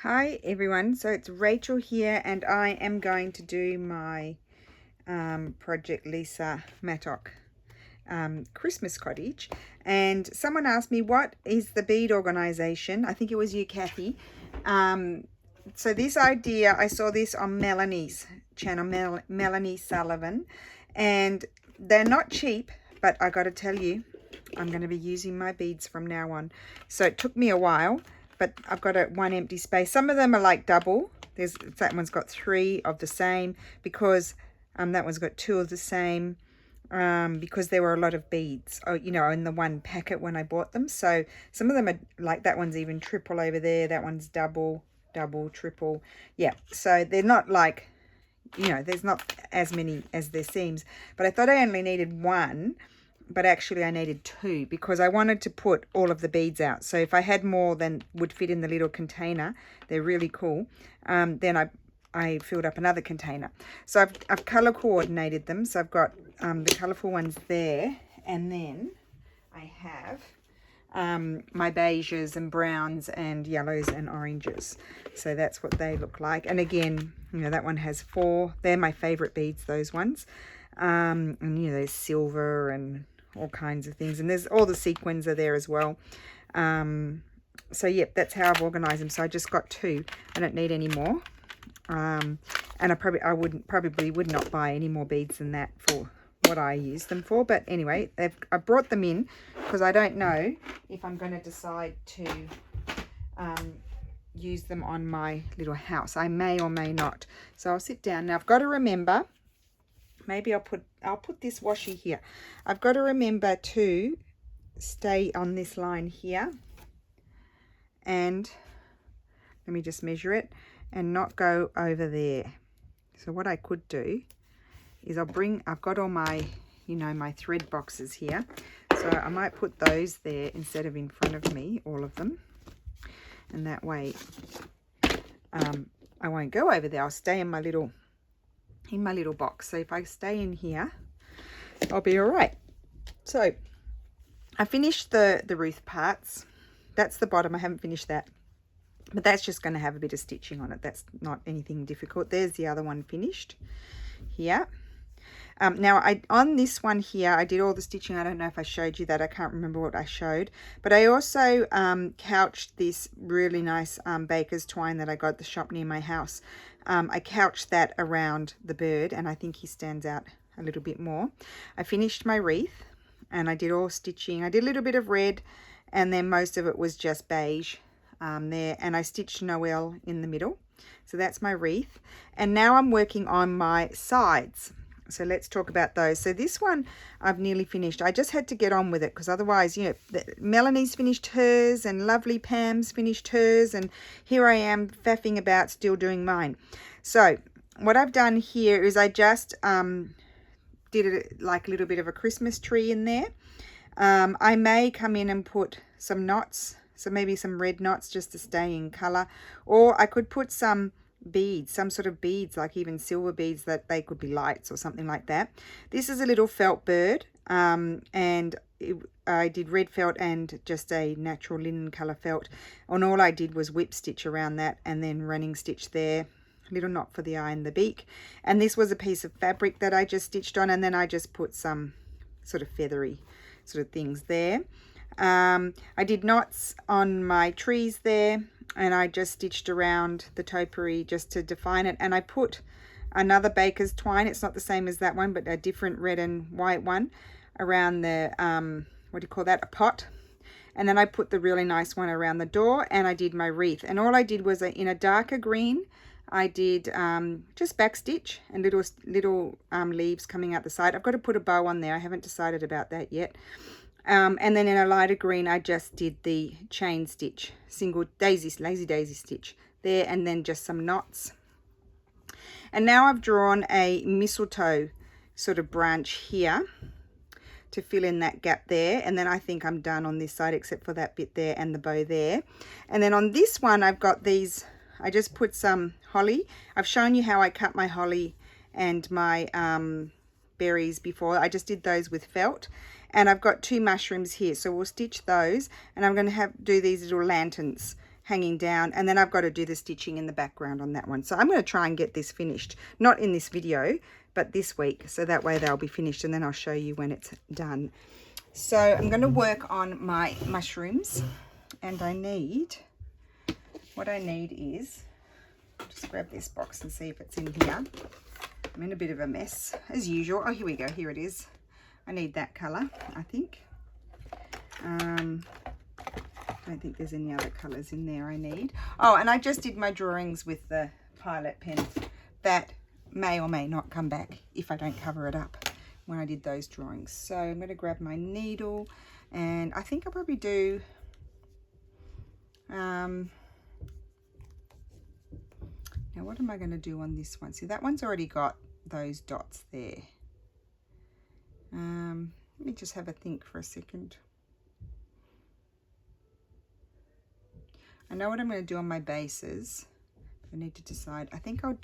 Hi everyone, so it's Rachel here and I am going to do my project Lisa Mattock Christmas cottage. And someone asked me, what is the bead organization? I think it was you, Kathy. So this idea, I saw this on Melanie's channel, Melanie Sullivan, and they're not cheap, but I got to tell you, I'm going to be using my beads from now on. So it took me a while, but I've got one empty space. Some of them are like double. That one's got 3 of the same, because that one's got 2 of the same, because there were a lot of beads, in the one packet when I bought them. So some of them are like, that one's even triple over there. That one's double, triple. Yeah, so they're not like, there's not as many as there seems. But I thought I only needed 1. But actually I needed 2 because I wanted to put all of the beads out. So if I had more than would fit in the little container, they're really cool, then I filled up another container. So I've color coordinated them. So I've got the colorful ones there, and then I have my beiges and browns and yellows and oranges. So that's what they look like. And again, that one has 4. They're my favorite beads, those ones. And there's silver and all kinds of things, and there's all the sequins are there as well. So yep, that's how I've organized them. So I just got 2. I don't need any more, and I probably would not buy any more beads than that for what I use them for. But anyway, I brought them in because I don't know if I'm going to decide to use them on my little house. I may or may not. So I'll sit down now. I've got to remember, maybe I'll put this washi here. I've got to remember to stay on this line here, and let me just measure it, and not go over there. So what I could do is I've got all my, my thread boxes here. So I might put those there instead of in front of me, all of them. And that way I won't go over there. I'll stay in my little box. So if I stay in here, I'll be all right. So I finished the roof parts. That's the bottom. I haven't finished that, but that's just going to have a bit of stitching on it. That's not anything difficult. There's the other one finished here. Now on this one here, I did all the stitching. I don't know if I showed you that. I can't remember what I showed, but I also couched this really nice baker's twine that I got at the shop near my house. I couched that around the bird, and I think he stands out a little bit more. I finished my wreath, and I did all stitching. I did a little bit of red, and then most of it was just beige there, and I stitched Noel in the middle. So that's my wreath, and now I'm working on my sides. So let's talk about those. So this one I've nearly finished. I just had to get on with it because otherwise, Melanie's finished hers and lovely Pam's finished hers, and here I am faffing about still doing mine. So what I've done here is I just did it like a little bit of a Christmas tree in there. I may come in and put some knots, so maybe some red knots just to stay in color, or I could put some beads, some sort of beads, like even silver beads, that they could be lights or something like that. This is a little felt bird, and I did red felt and just a natural linen color felt, and all I did was whip stitch around that and then running stitch there, a little knot for the eye and the beak. And this was a piece of fabric that I just stitched on, and then I just put some sort of feathery sort of things there. I did knots on my trees there, and I just stitched around the topiary just to define it, and I put another baker's twine. It's not the same as that one, but a different red and white one around the what do you call that, a pot. And then I put the really nice one around the door, and I did my wreath. And all I did was in a darker green, I did just back stitch and little leaves coming out the side. I've got to put a bow on there. I haven't decided about that yet. And then in a lighter green, I just did the chain stitch, single lazy daisy stitch there, and then just some knots. And now I've drawn a mistletoe sort of branch here to fill in that gap there. And then I think I'm done on this side, except for that bit there and the bow there. And then on this one, I've got these, I just put some holly. I've shown you how I cut my holly and my berries before. I just did those with felt. And I've got 2 mushrooms here, so we'll stitch those, and I'm going to do these little lanterns hanging down, and then I've got to do the stitching in the background on that one. So I'm going to try and get this finished, not in this video, but this week, so that way they'll be finished, and then I'll show you when it's done. So I'm going to work on my mushrooms, and what I need is, just grab this box and see if it's in here. I'm in a bit of a mess as usual. Oh, here we go, here it is. I need that color, I think. I don't think there's any other colors in there I need. Oh, and I just did my drawings with the Pilot pen. That may or may not come back if I don't cover it up when I did those drawings. So I'm going to grab my needle, and I think I'll probably do now what am I going to do on this one? See, that one's already got those dots there. Let me just have a think for a second. I know what I'm going to do on my bases. I need to decide. I think I'm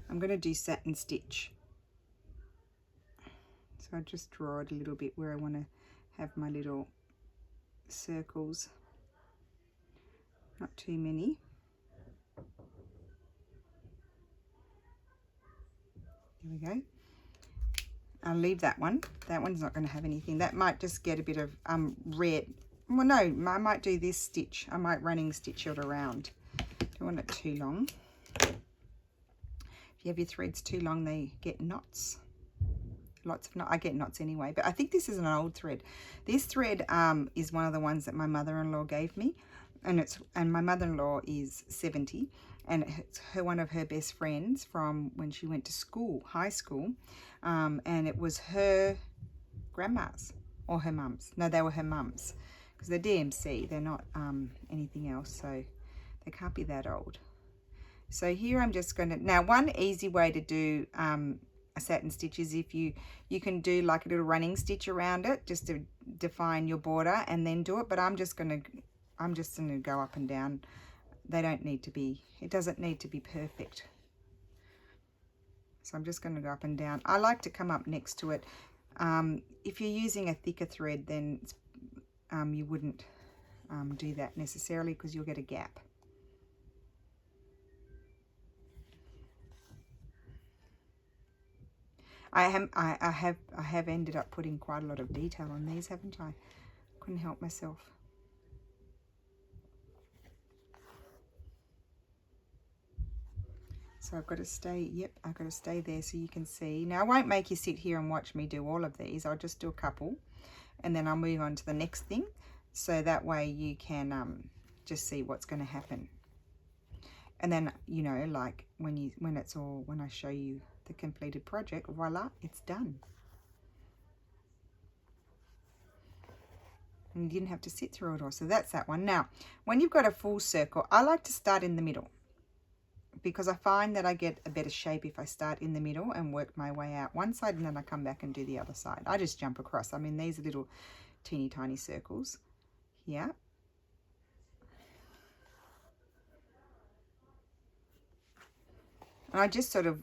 going to do satin stitch. So I'll just draw it a little bit where I want to have my little circles. Not too many. There we go. I'll leave that one. That one's not going to have anything. That might just get a bit of red. Well, no, I might do this stitch. I might running stitch it around. Don't want it too long. If you have your threads too long, they get knots. Lots of knots. I get knots anyway, but I think this is an old thread. This thread is one of the ones that my mother-in-law gave me, and my mother-in-law is 70, and it's one of her best friends from when she went to school, high school, and it was her grandma's or her mum's. No, they were her mum's, because they're DMC. They're not anything else, so they can't be that old. So here I'm just going to, now one easy way to do a satin stitch is if you can do like a little running stitch around it just to define your border and then do it, but I'm just going to go up and down. They don't need to be, it doesn't need to be perfect. So I'm just going to go up and down. I like to come up next to it. If you're using a thicker thread, then you wouldn't do that necessarily, because you'll get a gap. I have ended up putting quite a lot of detail on these, haven't I? Couldn't help myself. So I've got to stay, yep, I've got to stay there so you can see. Now I won't make you sit here and watch me do all of these. I'll just do a couple, and then I'll move on to the next thing. So that way you can just see what's going to happen. And then, you know, like when I show you the completed project, voila, it's done. And you didn't have to sit through it all. So that's that one. Now, when you've got a full circle, I like to start in the middle, because I find that I get a better shape if I start in the middle and work my way out one side, and then I come back and do the other side. I just jump across. I mean, these are little teeny tiny circles here. And I just sort of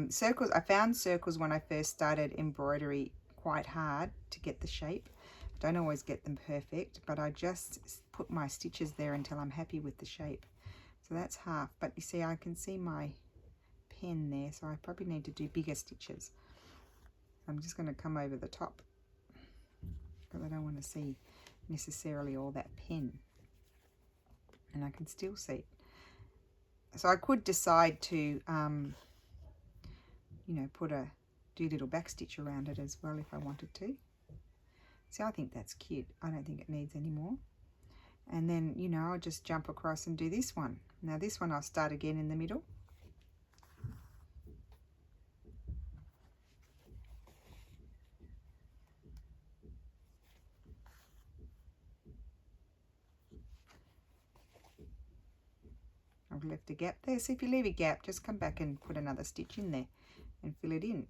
circles. I found circles when I first started embroidery quite hard to get the shape. Don't always get them perfect, but I just put my stitches there until I'm happy with the shape. So that's half, but you see, I can see my pen there, so I probably need to do bigger stitches. I'm just going to come over the top, because I don't want to see necessarily all that pen, and I can still see it. So I could decide to, you know, do a little back stitch around it as well if I wanted to. See, I think that's cute. I don't think it needs any more. And then, you know, I'll just jump across and do this one. Now this one I'll start again in the middle. I've left a gap there. So if you leave a gap, just come back and put another stitch in there and fill it in.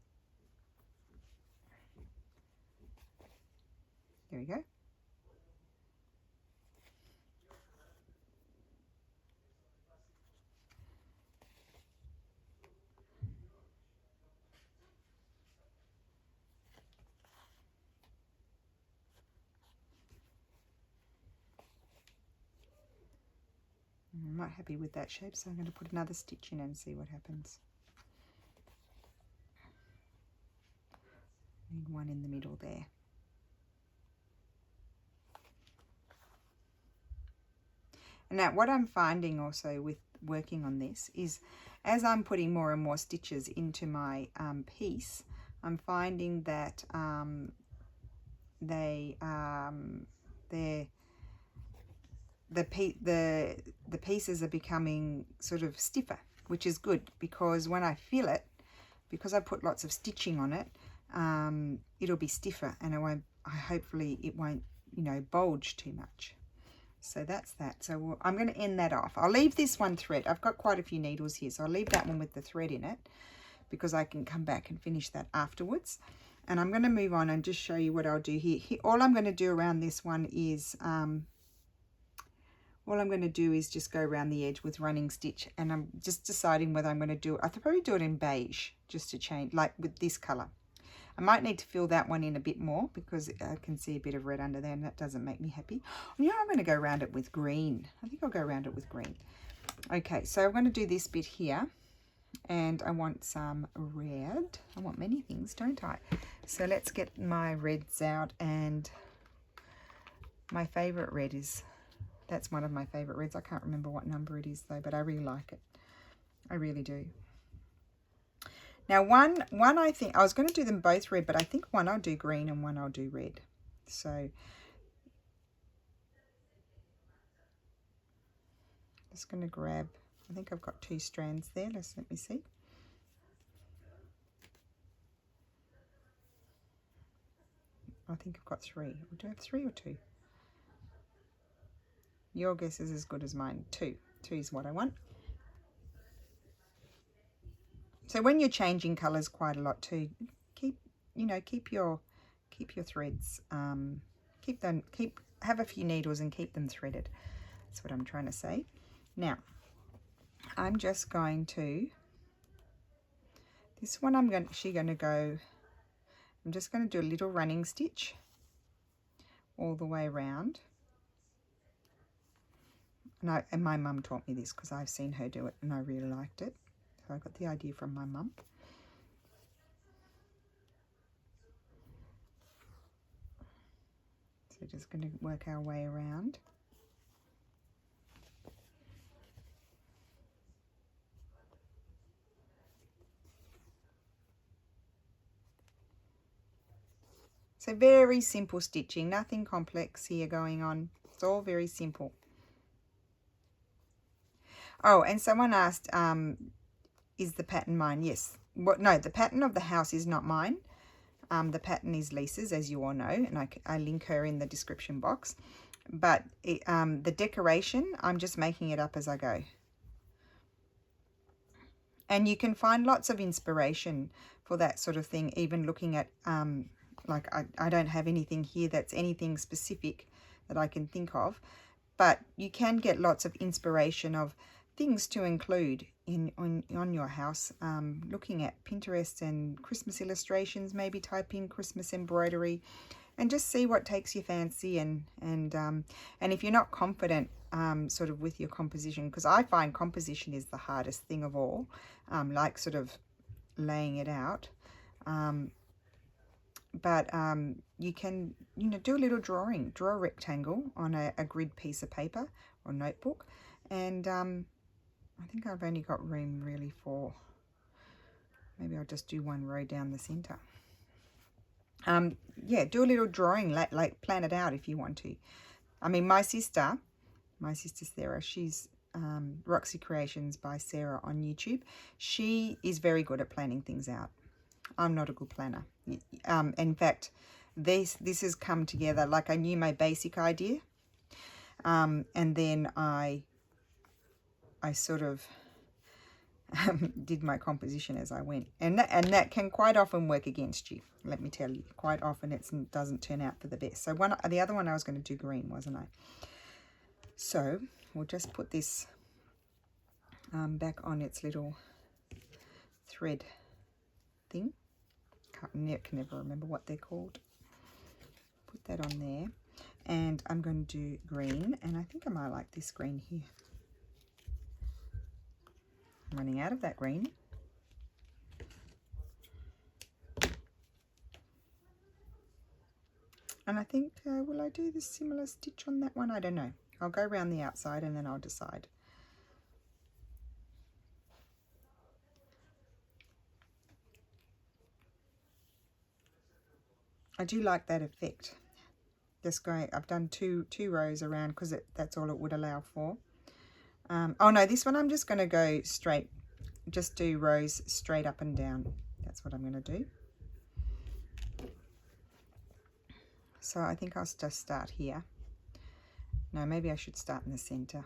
There we go. I'm not happy with that shape, so I'm going to put another stitch in and see what happens. Need one in the middle there. And now what I'm finding also with working on this is, as I'm putting more and more stitches into my piece, I'm finding that the pieces are becoming sort of stiffer, which is good, because when I feel it, because I put lots of stitching on it, it'll be stiffer, and hopefully it won't, you know, bulge too much. So that's that. So I'm going to end that off. I'll leave this one thread. I've got quite a few needles here, so I'll leave that one with the thread in it, because I can come back and finish that afterwards. And I'm going to move on and just show you what I'll do here. All I'm going to do around this one is just go around the edge with running stitch, and I'm just deciding whether I'm going to do it. I'll probably do it in beige, just to change, like with this color. I might need to fill that one in a bit more, because I can see a bit of red under there, and that doesn't make me happy. You know, I'm going to go around it with green. I think I'll go around it with green. Okay, so I'm going to do this bit here, and I want some red. I want many things, don't I? So let's get my reds out, and my favorite red is, that's one of my favorite reds. I can't remember what number it is though, but I really like it. I really do. Now one I think, I was going to do them both red, but I think one I'll do green and one I'll do red. So just going to grab, I think I've got 2 strands there. Let me see. I think I've got 3. Do I have 3 or 2? Your guess is as good as mine. 2. 2 is what I want. So when you're changing colors quite a lot too, keep your threads, have a few needles and keep them threaded. That's what I'm trying to say. Now, I'm just going to, this one I'm just going to do a little running stitch all the way around. And my mum taught me this, because I've seen her do it and I really liked it. So I got the idea from my mum. So just going to work our way around. So very simple stitching, nothing complex here going on. It's all very simple. Oh, and someone asked, is the pattern mine? Yes. No, the pattern of the house is not mine. The pattern is Lisa's, as you all know, and I link her in the description box. But the decoration, I'm just making it up as I go. And you can find lots of inspiration for that sort of thing, even looking at, like I don't have anything here that's anything specific that I can think of, but you can get lots of inspiration of things to include on your house. Looking at Pinterest and Christmas illustrations, maybe type in Christmas embroidery and just see what takes your fancy, and if you're not confident sort of with your composition, because I find composition is the hardest thing of all, like sort of laying it out, but you can, do a little drawing, draw a rectangle on a grid piece of paper or notebook, and I think I've only got room really for, maybe I'll just do one row down the center. Yeah, do a little drawing, like plan it out if you want to. I mean, my sister Sarah, she's Roxy Creations by Sarah on YouTube. She is very good at planning things out. I'm not a good planner. In fact, this has come together, like I knew my basic idea, and then I sort of did my composition as I went, and that can quite often work against you. Let me tell you, quite often it doesn't turn out for the best. So the other one I was going to do green, wasn't I? So we'll just put this back on its little thread thing. Can never remember what they're called. Put that on there, and I'm going to do green, and I think I might like this green here. I'm running out of that green. And I think, will I do the similar stitch on that one? I don't know. I'll go around the outside and then I'll decide. I do like that effect. Just going, I've done two rows around because that's all it would allow for. Oh no, this one I'm just going to go straight, just do rows straight up and down. That's what I'm going to do. So I think I'll just start here. No, maybe I should start in the center.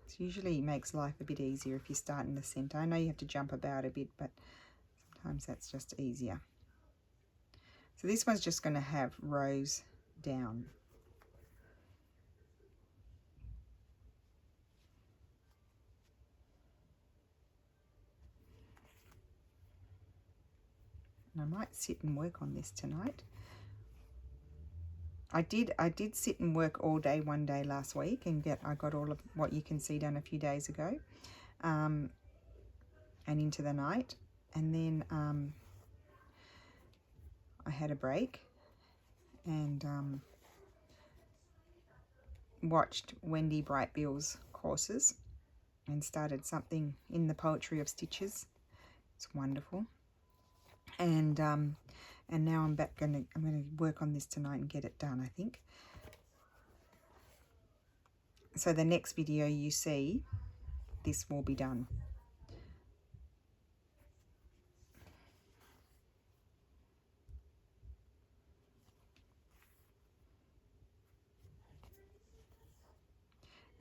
It usually makes life a bit easier if you start in the center. I know you have to jump about a bit, but sometimes that's just easier. So this one's just going to have rows down. And I might sit and work on this tonight. I did sit and work all day one day last week, and I got all of what you can see done a few days ago, and into the night, and then I had a break and watched Wendy Brightbill's courses and started something in the poetry of stitches. It's wonderful. And now I'm going to work on this tonight and get it done, I think. So the next video you see, this will be done.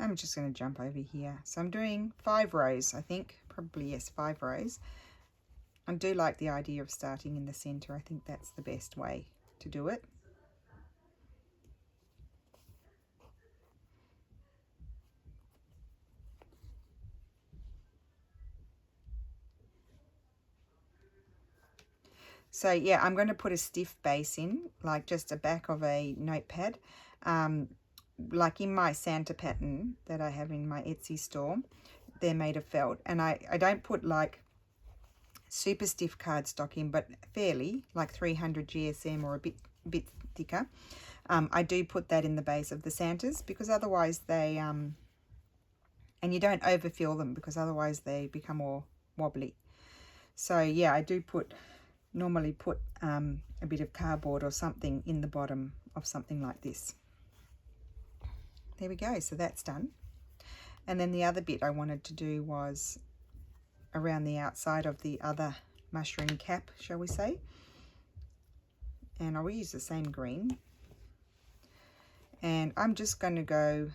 I'm just going to jump over here. So I'm doing 5 rows, I think. Probably, yes, 5 rows. I do like the idea of starting in the center. I think that's the best way to do it. So yeah, I'm going to put a stiff base in, like just a back of a notepad. Like in my Santa pattern that I have in my Etsy store, they're made of felt. And I don't put like super stiff cardstock in, but fairly, like 300 GSM or a bit thicker. I do put that in the base of the Santas because otherwise they, and you don't overfill them because otherwise they become all wobbly. So yeah, I do normally put a bit of cardboard or something in the bottom of something like this. There we go, so that's done. And then the other bit I wanted to do was around the outside of the other mushroom cap, shall we say. And I will use the same green. And I'm just going to go,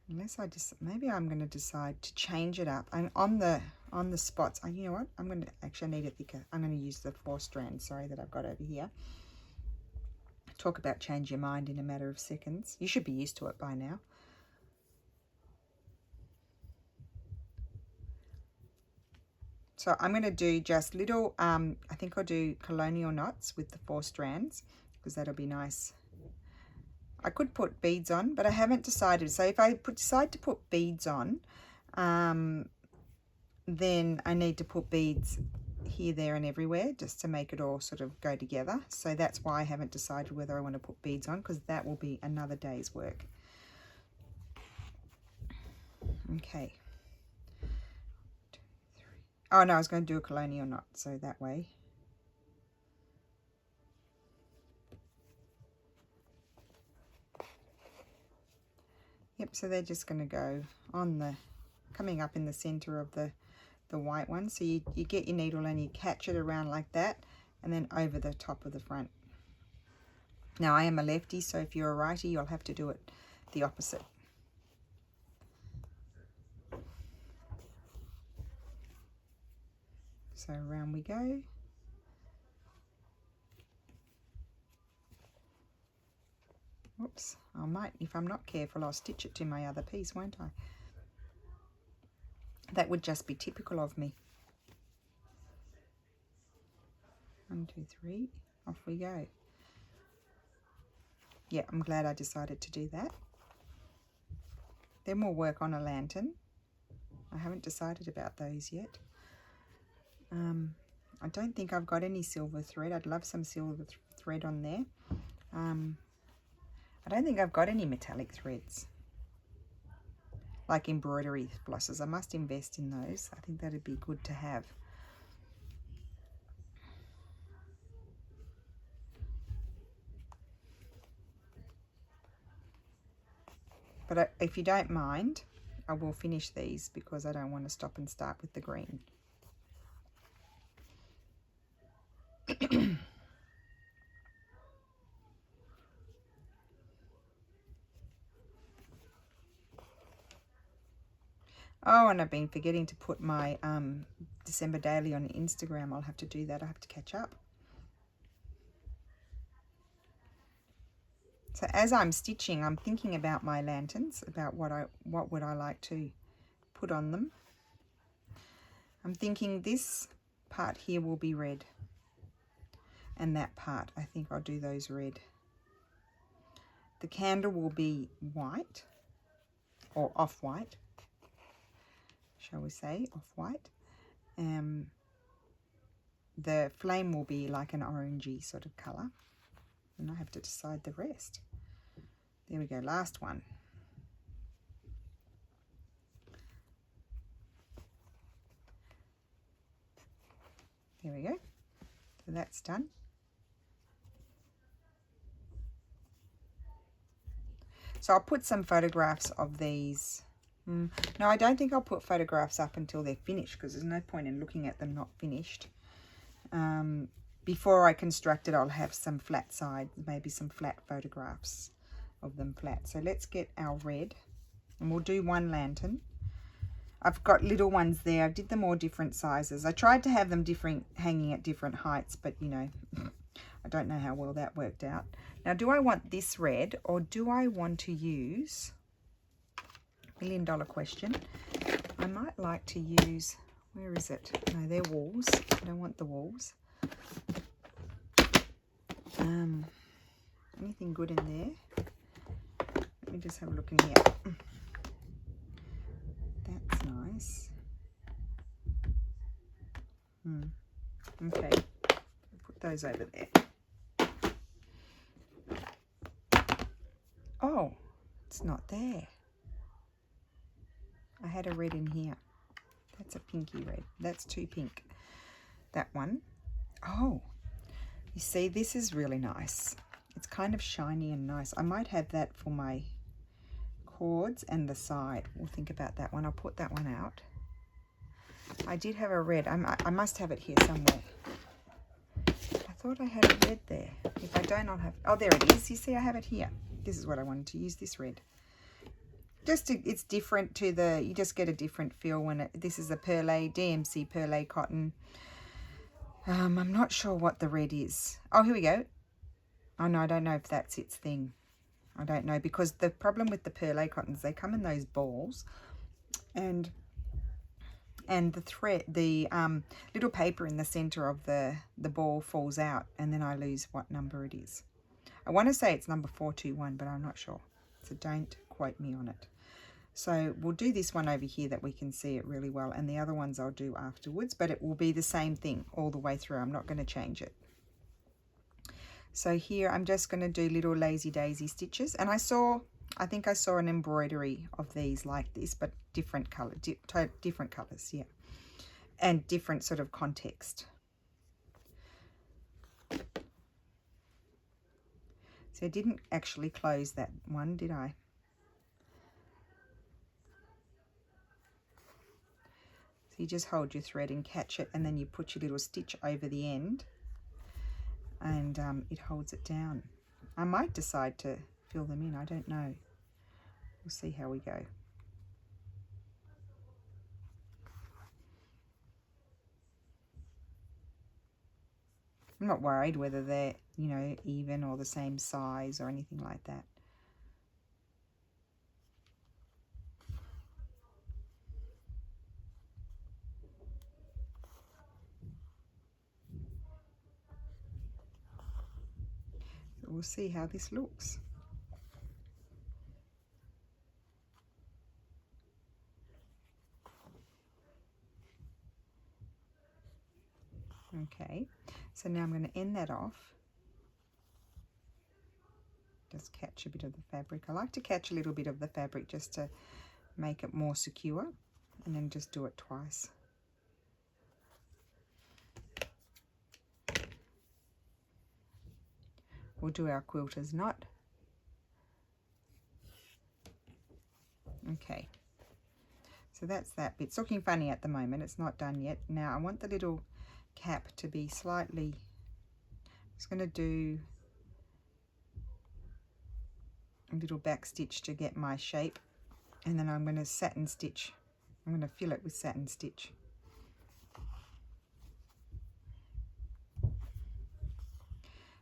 maybe I'm going to decide to change it up. And on the spots, you know what, I'm going to, actually I need it thicker. I'm going to use the 4 strands, sorry, that I've got over here. Talk about change your mind in a matter of seconds. You should be used to it by now. So I'm going to do just little, I think I'll do colonial knots with the 4 strands because that'll be nice. I could put beads on, but I haven't decided. So if I decide to put beads on, then I need to put beads here, there and everywhere just to make it all sort of go together. So that's why I haven't decided whether I want to put beads on, because that will be another day's work. Okay. Oh no, I was going to do a colonial knot, so that way. Yep, so they're just going to go on the, coming up in the center of the white one. So you get your needle and you catch it around like that, and then over the top of the front. Now I am a lefty, so if you're a righty, you'll have to do it the opposite. So around we go. Whoops, I might, if I'm not careful, I'll stitch it to my other piece, won't I? That would just be typical of me. 1, 2, 3, off we go. Yeah, I'm glad I decided to do that. Then we'll work on a lantern. I haven't decided about those yet. I don't think I've got any silver thread. I'd love some silver thread on there. I don't think I've got any metallic threads, like embroidery flosses. I must invest in those. I think that'd be good to have. But if you don't mind, I will finish these because I don't want to stop and start with the green. Oh, and I've been forgetting to put my December daily on Instagram. I'll have to do that. I have to catch up. So as I'm stitching, I'm thinking about my lanterns, about what would I like to put on them. I'm thinking this part here will be red, and that part, I think I'll do those red. The candle will be white, or off-white, shall we say, off-white. The flame will be like an orangey sort of colour, and I have to decide the rest. There we go, last one. There we go. So that's done. So I'll put some photographs of these. No, I don't think I'll put photographs up until they're finished, because there's no point in looking at them not finished. Before I construct it, I'll have some flat sides, maybe some flat photographs of them flat. So let's get our red, and we'll do one lantern. I've got little ones there. I did them all different sizes. I tried to have them different, hanging at different heights, but you know, I don't know how well that worked out. Now, do I want this red, or do I want to use, $1 million question, I might like to use, where is it? No, they're walls. I don't want the walls. Anything good in there? Let me just have a look in here. That's nice. Okay, put those over there. Oh, it's not there. I had a red in here. That's a pinky red. That's too pink. That one. Oh, you see, this is really nice. It's kind of shiny and nice. I might have that for my cords and the side. We'll think about that one. I'll put that one out. I did have a red. I must have it here somewhere. I thought I had a red there. If I don't, I'll have... Oh, there it is. You see, I have it here. This is what I wanted to use, this red. Just to, it's different to the... You just get a different feel when it... This is a perlé, DMC perlé cotton. I'm not sure what the red is. Oh, here we go. Oh, no, I don't know if that's its thing. I don't know, because the problem with the perlé cottons, they come in those balls, and the thread, the little paper in the center of the ball falls out, and then I lose what number it is. I want to say it's number 421, but I'm not sure, so don't quote me on it. So we'll do this one over here that we can see it really well, and the other ones I'll do afterwards, but it will be the same thing all the way through. I'm not going to change it. So here I'm just going to do little lazy daisy stitches, and I think I saw an embroidery of these like this, but different color, different colors, yeah, and different sort of context. So I didn't actually close that one, did I? So you just hold your thread and catch it, and then you put your little stitch over the end, and it holds it down. I might decide to fill them in, I don't know. We'll see how we go. I'm not worried whether they're, you know, even or the same size or anything like that. We'll see how this looks. Okay, so now I'm going to end that off. Just catch a bit of the fabric. I like to catch a little bit of the fabric just to make it more secure, and then just do it twice. We'll do our quilter's knot. Okay, so that's that bit. It's looking funny at the moment, it's not done yet. Now I want the little cap to be slightly, I'm just going to do a little back stitch to get my shape, and then I'm going to satin stitch. I'm going to fill it with satin stitch.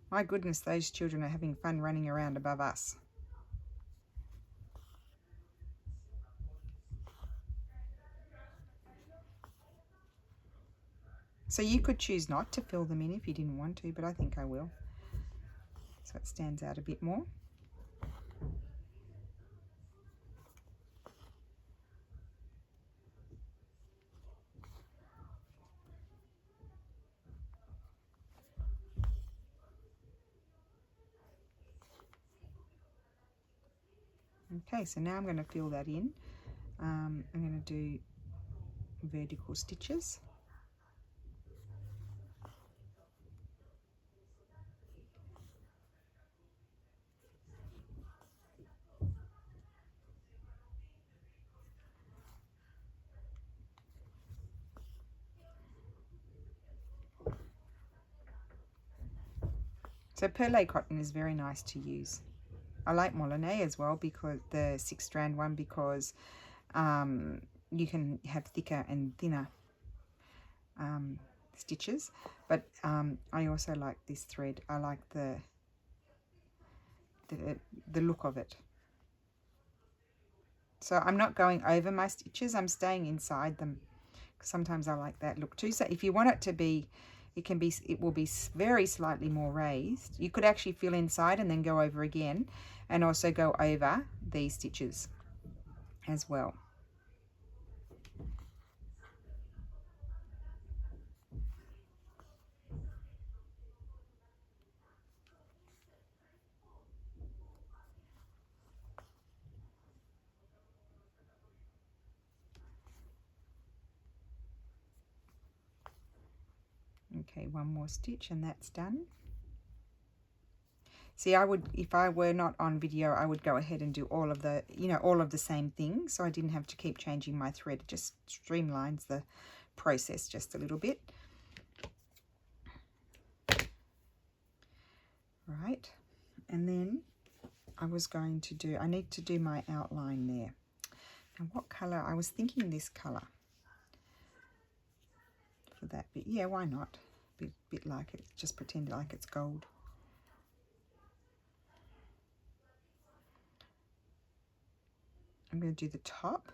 My goodness, those children are having fun running around above us. So you could choose not to fill them in if you didn't want to, but I think I will. So it stands out a bit more. Okay, so now I'm going to fill that in. I'm going to do vertical stitches. So perlé cotton is very nice to use. I like Molinet as well, because the 6-strand one, because you can have thicker and thinner stitches, but I also like this thread. I like the look of it. So I'm not going over my stitches, I'm staying inside them. Sometimes I like that look too. So if you want it to be, it will be very slightly more raised. You could actually fill inside and then go over again, and also go over these stitches as well. Okay, one more stitch and that's done. See, I would, if I were not on video, I would go ahead and do all of the, all of the same things, so I didn't have to keep changing my thread. It just streamlines the process just a little bit. Right, and then I was going to do, I need to do my outline there. And what colour? I was thinking this colour for that bit. Yeah, why not? Bit like it, just pretend like it's gold. I'm going to do the top,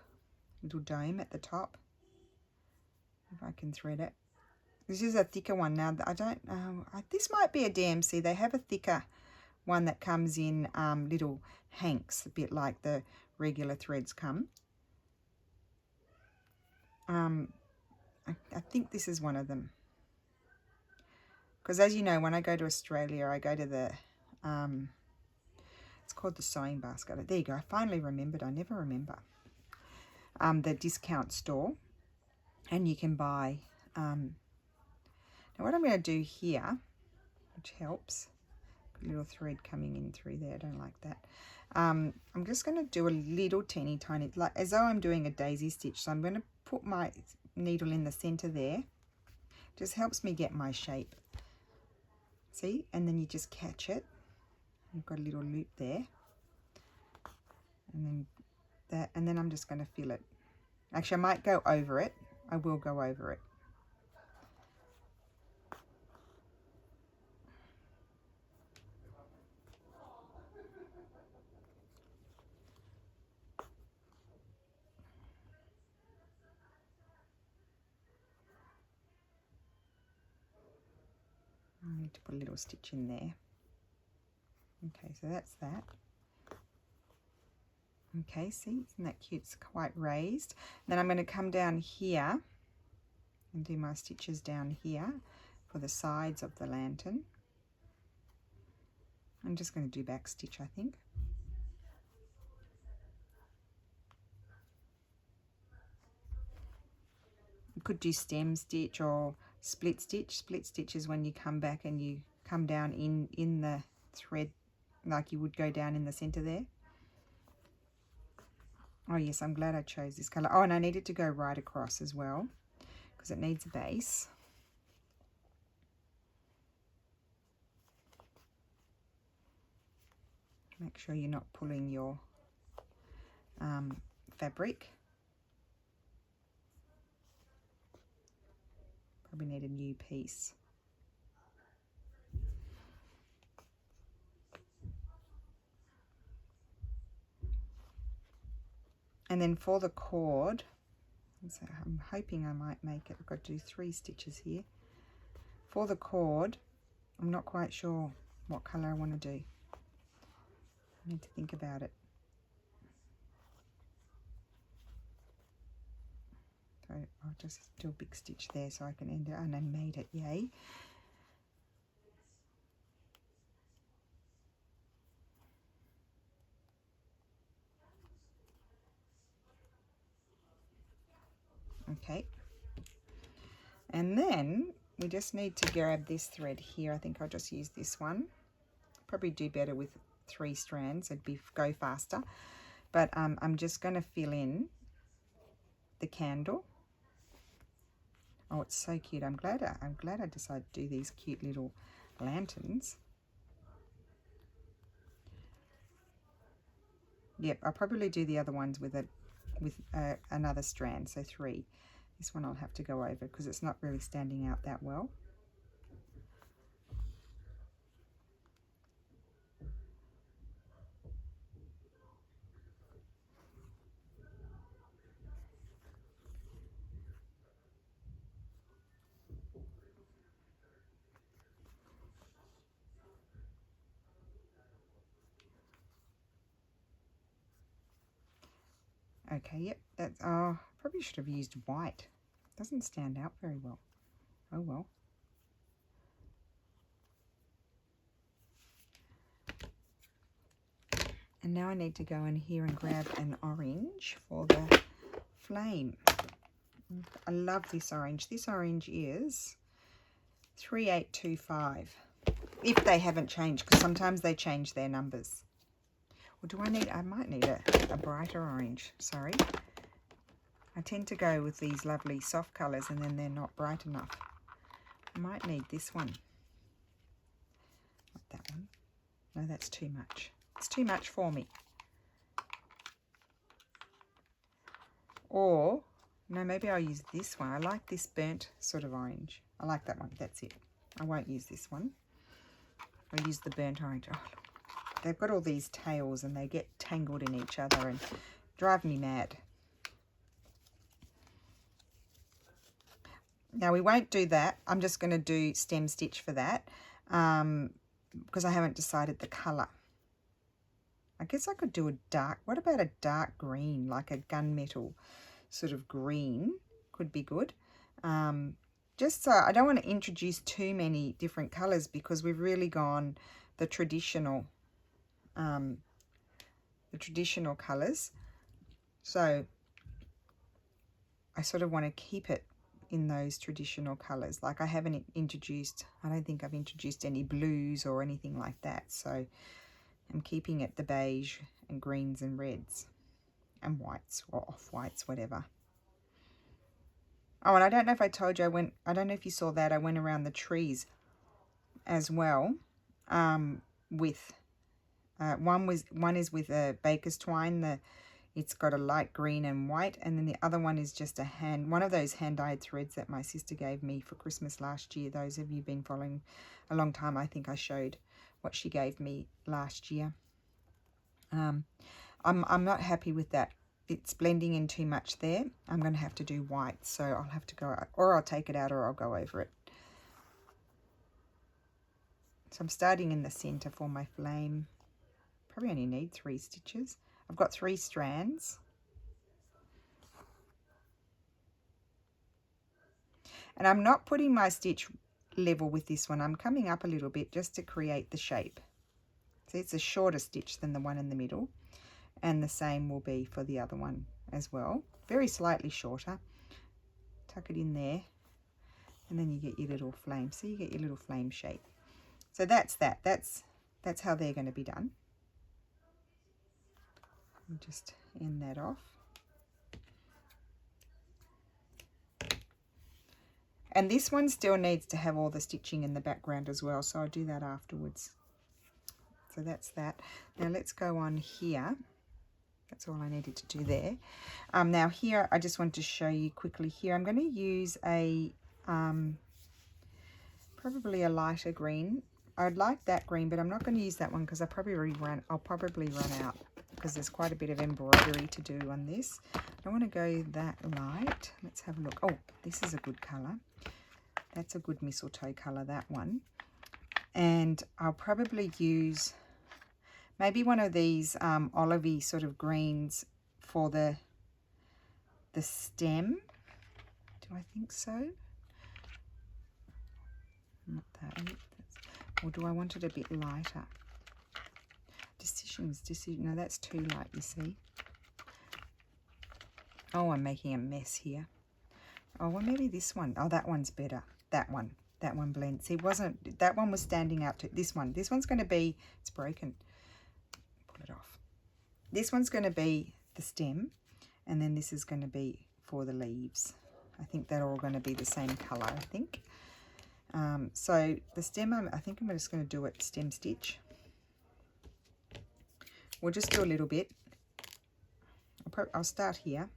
little dome at the top, if I can thread it. This is a thicker one now. I don't know. This might be a DMC. They have a thicker one that comes in little hanks, a bit like the regular threads come. I think this is one of them. Because as you know, when I go to Australia, I go to the, it's called the Sewing Basket. There you go. I finally remembered. I never remember. The discount store. And you can buy, now what I'm going to do here, which helps, a little thread coming in through there. I don't like that. I'm just going to do a little teeny tiny, like as though I'm doing a daisy stitch. So I'm going to put my needle in the center there. Just helps me get my shape. See, and then you just catch it. You've got a little loop there, and then that, and then I'm just going to fill it. Actually, I might go over it. I will go over it. I need to put a little stitch in there. Okay, so that's that. Okay, see, isn't that cute? It's quite raised. Then I'm going to come down here and do my stitches down here. for the sides of the lantern. I'm just going to do back stitch, I think. You could do stem stitch or split stitch. Split stitch is when you come back and you come down in the thread like you would go down in the center there. Oh yes, I'm glad I chose this color. Oh, and I needed to go right across as well because it needs a base. Make sure you're not pulling your fabric. Probably need a new piece. And then for the cord, so I'm hoping I might make it. I've got to do 3 stitches here. For the cord, I'm not quite sure what color I want to do. I need to think about it. So I'll just do a big stitch there so I can end it, and I made it, yay. Okay. And then we just need to grab this thread here. I think I'll just use this one. Probably do better with 3 strands. It'd go faster. But I'm just going to fill in the candle. Oh, it's so cute. I'm glad I decided to do these cute little lanterns. Yep, I'll probably do the other ones with another strand, so 3. This one I'll have to go over because it's not really standing out that well. Okay, yep, that's, oh, probably should have used white. Doesn't stand out very well. Oh well. And now I need to go in here and grab an orange for the flame. I love this orange. This orange is 3825. If they haven't changed, because sometimes they change their numbers. Or do I might need a brighter orange, sorry. I tend to go with these lovely soft colours and then they're not bright enough. I might need this one. Not that one. No, that's too much. It's too much for me. Or, no, maybe I'll use this one. I like this burnt sort of orange. I like that one. That's it. I won't use this one. I'll use the burnt orange. Oh, look. They've got all these tails and they get tangled in each other and drive me mad. Now we won't do that. I'm just going to do stem stitch for that because I haven't decided the colour. I guess I could do a dark, what about a dark green, like a gunmetal sort of green could be good. Just so I don't want to introduce too many different colours because we've really gone the traditional colours. So I sort of want to keep it in those traditional colours. Like I don't think I've introduced any blues or anything like that. So I'm keeping it the beige and greens and reds and whites or off-whites, whatever. Oh, and I don't know if I told you, I don't know if you saw that, I went around the trees as well with, one is with a baker's twine, it's got a light green and white, and then the other one is just one of those hand-dyed threads that my sister gave me for Christmas last year. Those of you who've been following a long time, I think I showed what she gave me last year. I'm not happy with that. It's blending in too much there. I'm going to have to do white, so I'll have to go, or I'll take it out or I'll go over it. So I'm starting in the center for my flame. Probably only need 3 stitches. I've got 3 strands. And I'm not putting my stitch level with this one. I'm coming up a little bit just to create the shape. So it's a shorter stitch than the one in the middle, and the same will be for the other one as well. Very slightly shorter. Tuck it in there, and then you get your little flame. So you get your little flame shape. So that's that. That's how they're going to be done. I'll just end that off. And this one still needs to have all the stitching in the background as well, so I'll do that afterwards. So that's that. Now let's go on here. That's all I needed to do there. Now here, I just want to show you quickly here. I'm going to use a probably a lighter green. I'd like that green, but I'm not going to use that one because I'll probably run out because there's quite a bit of embroidery to do on this. I want to go that light. Let's have a look. Oh, this is a good colour. That's a good mistletoe colour, that one. And I'll probably use maybe one of these olivey sort of greens for the stem. Do I think so? Not that. Or do I want it a bit lighter? Decision. No, that's too light, you see. Oh, I'm making a mess here. Oh, well, maybe this one. Oh, that one's better. That one blends. See, that one was standing out to this one. This one's going to be, it's broken. Pull it off. This one's going to be the stem, and then this is going to be for the leaves. I think they're all going to be the same color, I think. So the stem, I think I'm just going to do it stem stitch. We'll just do a little bit. I'll start here.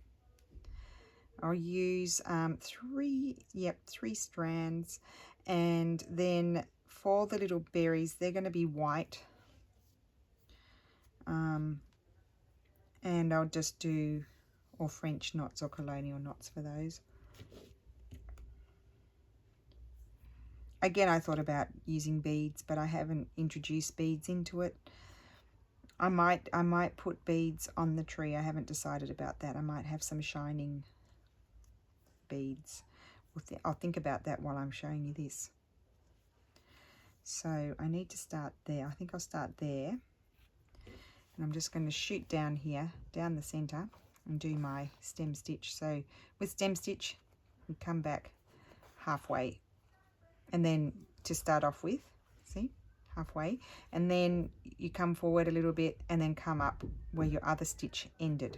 I'll use three strands, and then for the little berries, they're going to be white. And I'll just do or French knots or colonial knots for those. Again, I thought about using beads, but I haven't introduced beads into it. I might put beads on the tree. I haven't decided about that. I might have some shining beads. I'll think about that while I'm showing you this. So I need to start there. I think I'll start there. And I'm just going to shoot down here, down the center, and do my stem stitch. So with stem stitch, you come back halfway. And then to start off with, see, halfway. And then you come forward a little bit and then come up where your other stitch ended.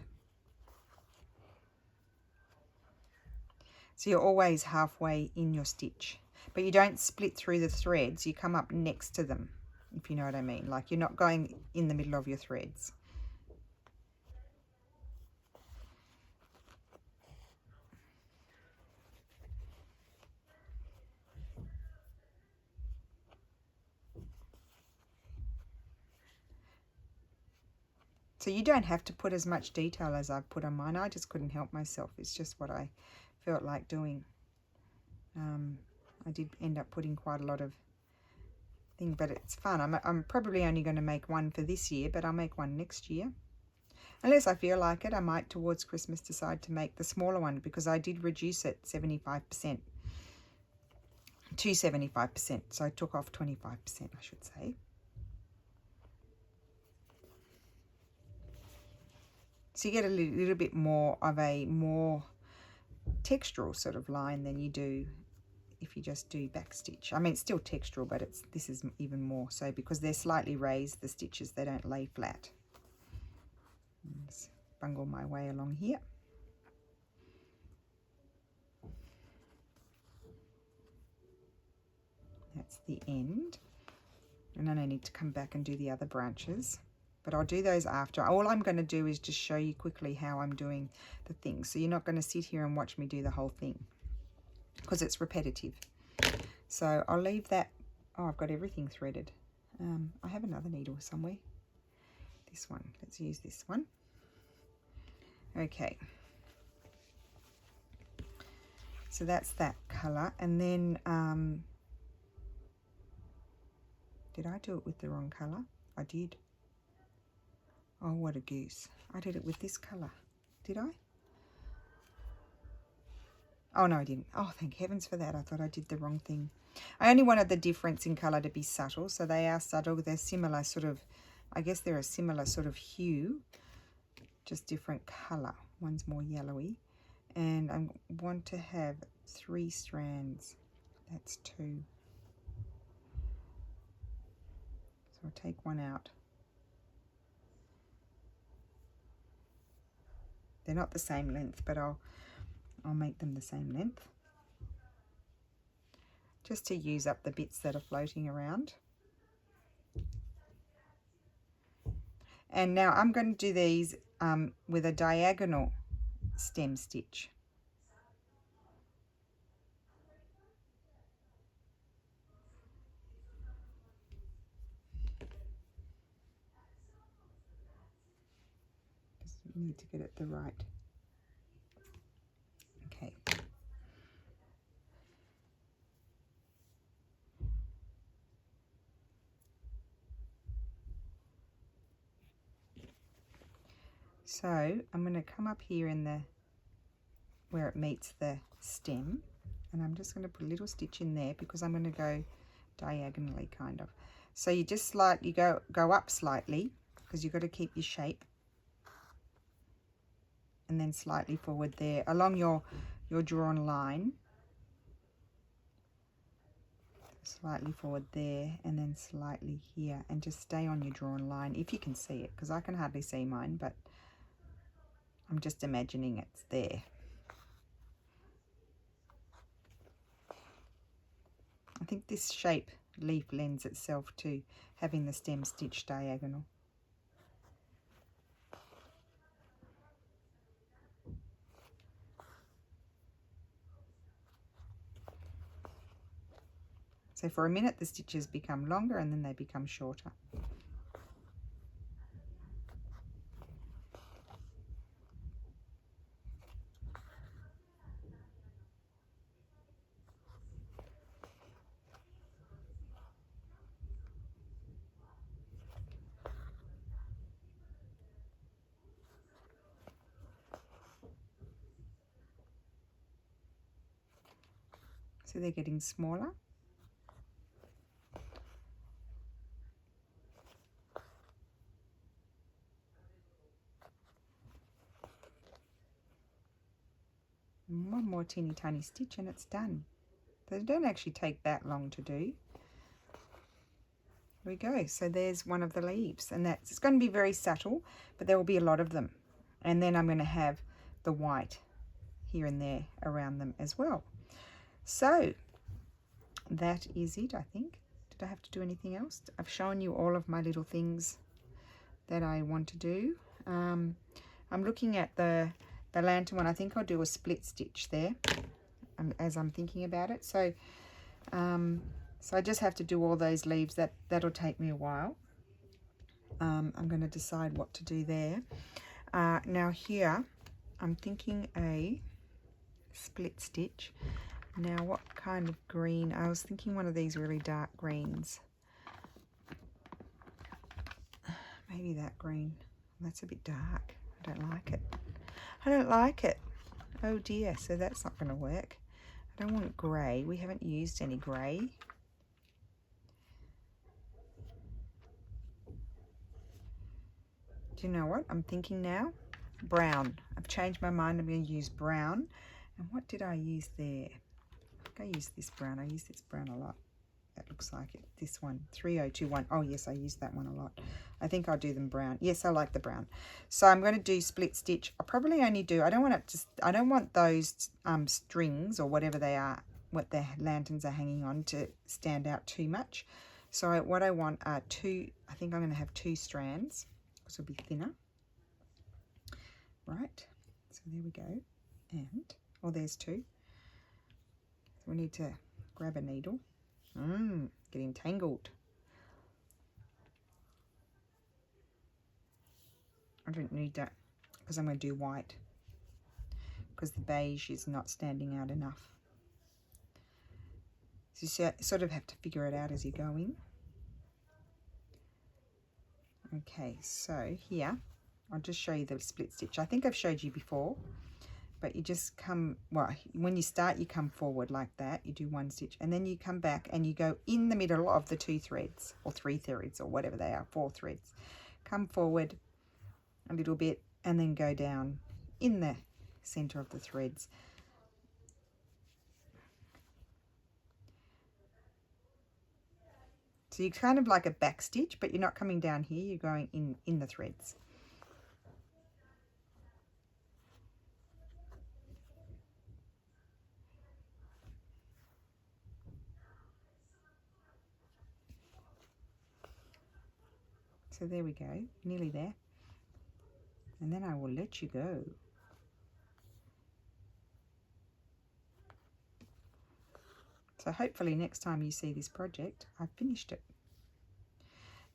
So you're always halfway in your stitch, but you don't split through the threads. You come up next to them, if you know what I mean. Like you're not going in the middle of your threads. So you don't have to put as much detail as I've put on mine. I just couldn't help myself. It's just what I felt like doing. I did end up putting quite a lot of thing, but it's fun. I'm probably only going to make one for this year, but I'll make one next year. Unless I feel like it, I might towards Christmas decide to make the smaller one, because I did reduce it 75% to 75%. So I took off 25%, I should say. So you get a little bit more of a more textural sort of line than you do if you just do back stitch. I mean, it's still textural, but this is even more so because they're slightly raised, the stitches, they don't lay flat. Let's bungle my way along here. That's the end. And then I need to come back and do the other branches. But I'll do those after. All I'm going to do is just show you quickly how I'm doing the thing. So you're not going to sit here and watch me do the whole thing, because it's repetitive. So I'll leave that. Oh, I've got everything threaded. I have another needle somewhere. This one. Let's use this one. Okay. So that's that colour. And then, did I do it with the wrong colour? I did. Oh, what a goose. I did it with this colour. Did I? Oh, no, I didn't. Oh, thank heavens for that. I thought I did the wrong thing. I only wanted the difference in colour to be subtle. So they are subtle. They're similar sort of, I guess they're a similar sort of hue, just different colour. One's more yellowy. And I want to have 3 strands. That's 2. So I'll take one out. They're not the same length, but I'll make them the same length. Just to use up the bits that are floating around. And now I'm going to do these with a diagonal stem stitch. Just need to get it the right. Okay. So I'm going to come up here in the where it meets the stem, and I'm just going to put a little stitch in there because I'm going to go diagonally kind of. So you just slightly go up slightly because you've got to keep your shape, and then slightly forward there along your drawn line. Slightly forward there and then slightly here, and just stay on your drawn line if you can see it, because I can hardly see mine, but I'm just imagining it's there. I think this shape leaf lends itself to having the stem stitched diagonal. So for a minute the stitches become longer and then they become shorter. So they're getting smaller. And one more teeny tiny stitch and it's done. They don't actually take that long to do. There we go. So there's one of the leaves, and it's going to be very subtle, but there will be a lot of them. And then I'm going to have the white here and there around them as well. So that is it, I think. Did I have to do anything else? I've shown you all of my little things that I want to do. I'm looking at the lantern one. I think I'll do a split stitch there as I'm thinking about it. So so I just have to do all those leaves. That'll take me a while. I'm going to decide what to do there. Now here I'm thinking a split stitch. Now what kind of green? I was thinking one of these really dark greens. Maybe that green. That's a bit dark. I don't like it. I don't like it. Oh dear, so that's not going to work. I don't want grey. We haven't used any grey. Do you know what I'm thinking now? Brown. I've changed my mind. I'm going to use brown. And what did I use there? I think I used this brown. I use this brown a lot. That looks like it. This one, 3021. Oh yes, I use that one a lot. I think I'll do them brown. Yes, I like the brown. So I'm going to do split stitch. I'll probably only do, I don't want those strings or whatever they are, what the lanterns are hanging on, to stand out too much. So what I want are I think I'm going to have 2 strands, because it'll be thinner. Right, so there we go. And, oh, there's 2. So we need to grab a needle. Get entangled. I don't need that because I'm going to do white, because the beige is not standing out enough. So you sort of have to figure it out as you're going. Okay, so here I'll just show you the split stitch. I think I've showed you before, but you just come, well, when you start, you come forward like that. You do 1 stitch, and then you come back and you go in the middle of the 2 threads, or 3 threads, or whatever they are, 4 threads. Come forward a little bit and then go down in the center of the threads. So you're kind of like a back stitch, but you're not coming down here, you're going in the threads. So there we go, nearly there. And then I will let you go. So hopefully next time you see this project, I've finished it.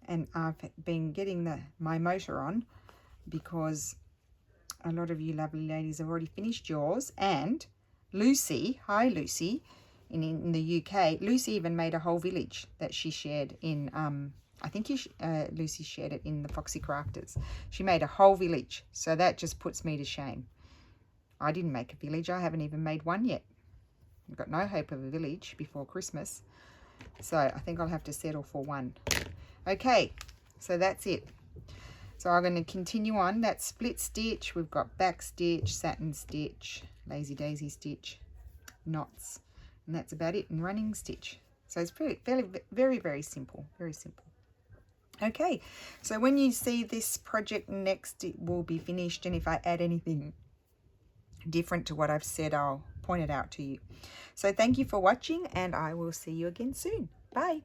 And I've been getting my motor on because a lot of you lovely ladies have already finished yours. And Lucy, hi Lucy, in the UK, Lucy even made a whole village that she shared in, I think Lucy shared it in the Foxy Crafters. She made a whole village, so that just puts me to shame. I didn't make a village, I haven't even made one yet. I've got no hope of a village before Christmas, so I think I'll have to settle for one. Okay, so that's it. So I'm going to continue on that split stitch. We've got back stitch, satin stitch, lazy daisy stitch, knots, and that's about it, and running stitch. So it's very, very simple, very simple. Okay, so when you see this project next, it will be finished, and if I add anything different to what I've said, I'll point it out to you. So thank you for watching, and I will see you again soon. Bye.